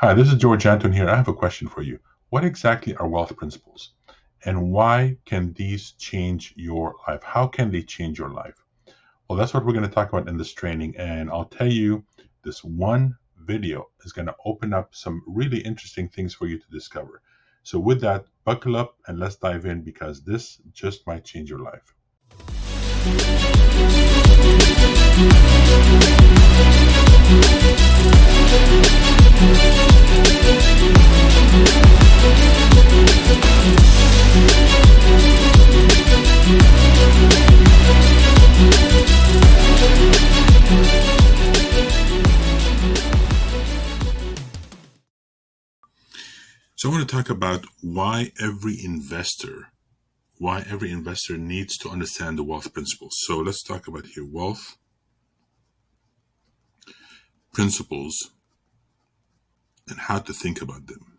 Hi, this is George Antone here. I have a question for you. What exactly are wealth principles? And why can these change your life? How can they change your life? Well, that's what we're going to talk about in this training. And I'll tell you, this one video is going to open up some really interesting things for you to discover. So, with that, buckle up and let's dive in because this just might change your life. So I want to talk about why every investor needs to understand the wealth principles. So let's talk about here wealth principles and how to think about them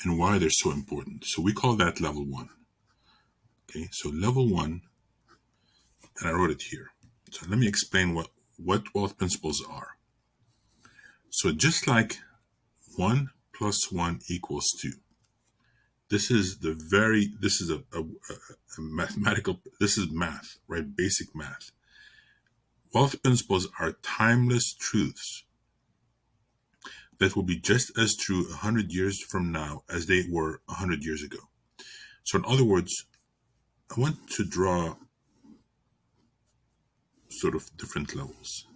and why they're so important. So we call that level one. Okay, so level one, and I wrote it here. So let me explain what wealth principles are. So just like 1 + 1 = 2. This is a mathematical, this is math, right? Basic math. Wealth principles are timeless truths that will be just as true 100 years from now as they were 100 years ago. So in other words, I want to draw sort of different levels.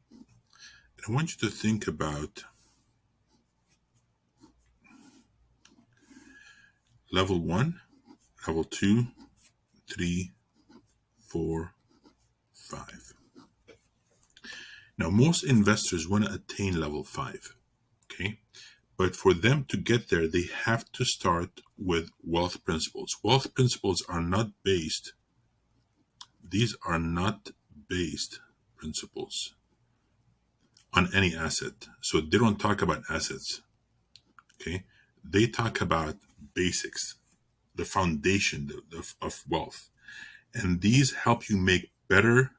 And I want you to think about level 1, level 2, 3, 4, 5. Now, most investors want to attain level 5, okay? But for them to get there, they have to start with wealth principles. Wealth principles are not based, these are not based principles on any asset. So they don't talk about assets, okay? They talk about basics, the foundation of wealth. And these help you make better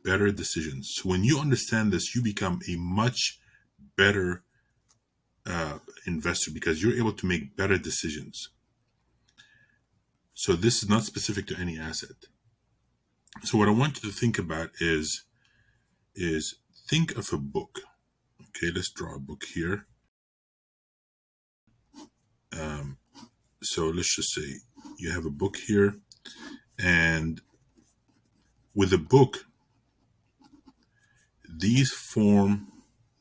decisions. So when you understand this, you become a much better investor because you're able to make better decisions. So this is not specific to any asset. So what I want you to think about is think of a book. Okay, let's draw a book here. So let's just say you have a book here, and with a book, these form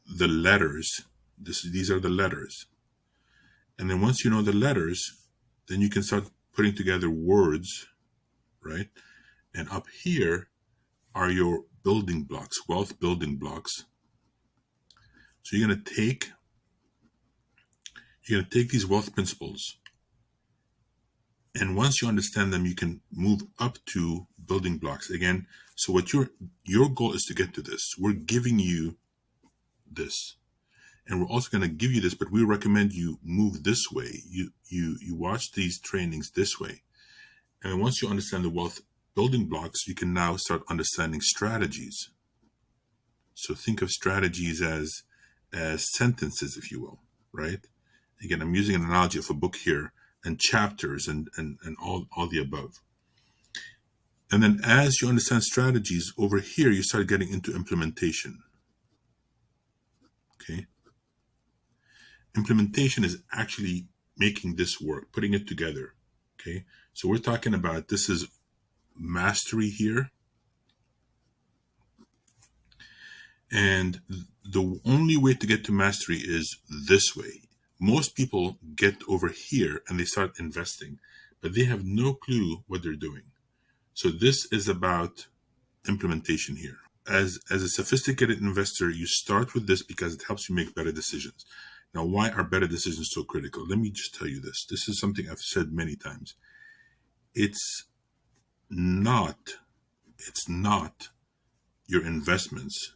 the letters. These are the letters. And then once you know the letters, then you can start putting together words, right? And up here are your building blocks, wealth building blocks. So you're gonna take these wealth principles, and once you understand them, you can move up to building blocks again. So what your goal is to get to this. We're giving you this, and we're also going to give you this, but we recommend you move this way. You watch these trainings this way, and once you understand the wealth building blocks, you can now start understanding strategies. So think of strategies as sentences, if you will, right? Again, I'm using an analogy of a book here, and chapters and all the above. And then as you understand strategies over here, you start getting into implementation. Okay. Implementation is actually making this work, putting it together. Okay. So we're talking about, this is mastery here. And the only way to get to mastery is this way. Most people get over here and they start investing, but they have no clue what they're doing. So this is about implementation here. As a sophisticated investor, you start with this because it helps you make better decisions. Now, why are better decisions so critical? Let me just tell you this. This is something I've said many times. It's not your investments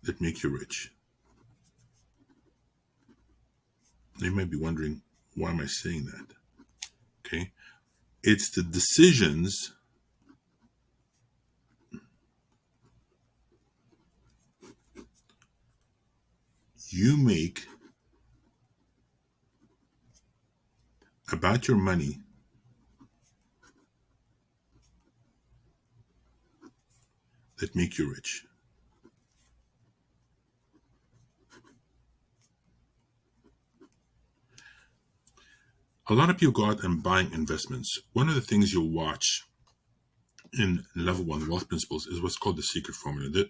that make you rich. You might be wondering, why am I saying that? Okay. It's the decisions you make about your money that make you rich. A lot of people go out and buying investments. One of the things you'll watch in level one wealth principles is what's called the secret formula.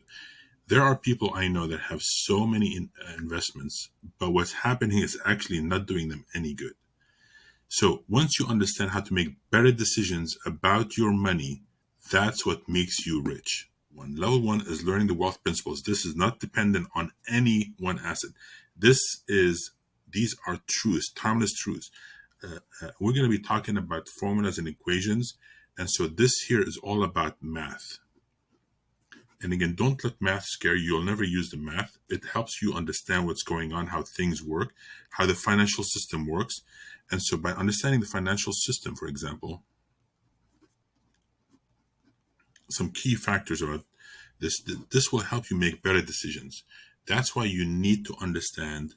There are people I know that have so many investments, but what's happening is actually not doing them any good. So once you understand how to make better decisions about your money, that's what makes you rich. Level one is learning the wealth principles. This is not dependent on any one asset. These are truths, timeless truths. We're going to be talking about formulas and equations. And so this here is all about math. And again, don't let math scare you. You'll never use the math. It helps you understand what's going on, how things work, how the financial system works. And so by understanding the financial system, for example, some key factors about this will help you make better decisions. That's why you need to understand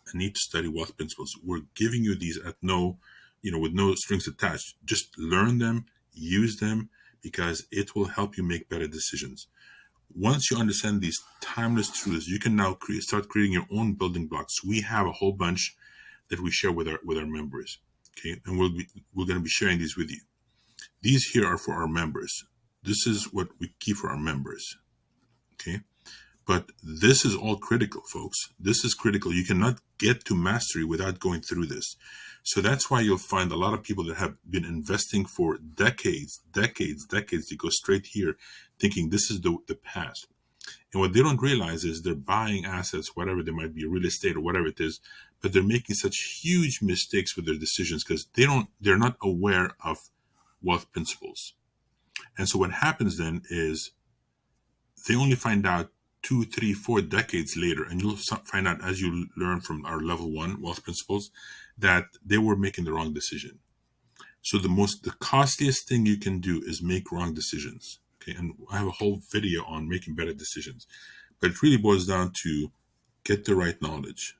and need to study wealth principles. We're giving you these at with no strings attached. Just learn them, use them, because it will help you make better decisions. Once you understand these timeless truths, you can now start creating your own building blocks. We have a whole bunch that we share with our members. Okay, and we're going to be sharing these with you. These here are for our members. This is what we keep for our members. Okay, but this is all critical, folks. This is critical. You cannot get to mastery without going through this. So that's why you'll find a lot of people that have been investing for decades. They go straight here thinking this is the path. And what they don't realize is they're buying assets, whatever they might be, real estate or whatever it is, but they're making such huge mistakes with their decisions because they're not aware of wealth principles. And so what happens then is they only find out 2, 3, 4 decades later, and you'll find out as you learn from our level one wealth principles that they were making the wrong decision. So the costliest thing you can do is make wrong decisions. Okay, and I have a whole video on making better decisions, but it really boils down to get the right knowledge.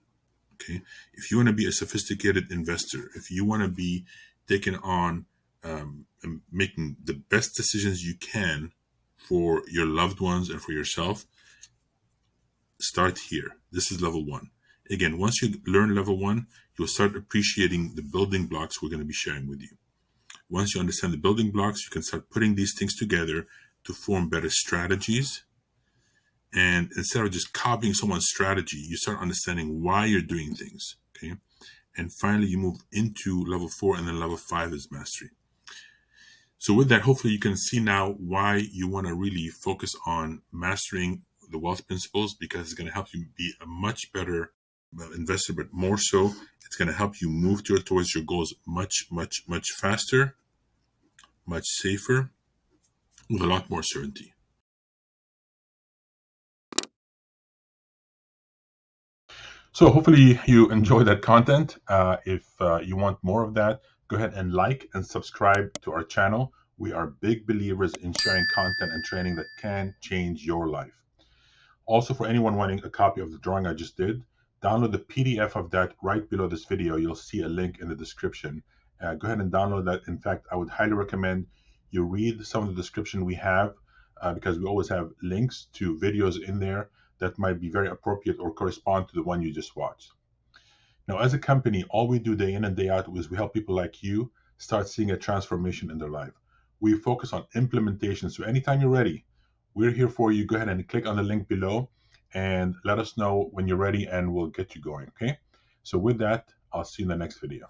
Okay, if you want to be a sophisticated investor, if you want to be taking on and making the best decisions you can for your loved ones and for yourself, start here. This is level one. Again, once you learn level one, you'll start appreciating the building blocks we're going to be sharing with you. Once you understand the building blocks, you can start putting these things together to form better strategies. And instead of just copying someone's strategy, you start understanding why you're doing things. Okay. And finally, you move into level 4, and then level 5 is mastery. So with that, hopefully you can see now why you want to really focus on mastering the wealth principles, because it's going to help you be a much better investor, but more so, it's going to help you move towards your goals much, much, much faster, much safer, with a lot more certainty. So hopefully you enjoy that content. If you want more of that, go ahead and like and subscribe to our channel. We are big believers in sharing content and training that can change your life. Also, for anyone wanting a copy of the drawing I just did, download the PDF of that right below this video. You'll see a link in the description. Go ahead and download that. In fact, I would highly recommend you read some of the description we have, because we always have links to videos in there that might be very appropriate or correspond to the one you just watched. Now, as a company, all we do day in and day out is we help people like you start seeing a transformation in their life. We focus on implementation. So anytime you're ready, we're here for you. Go ahead and click on the link below and let us know when you're ready, and we'll get you going. Okay. So with that, I'll see you in the next video.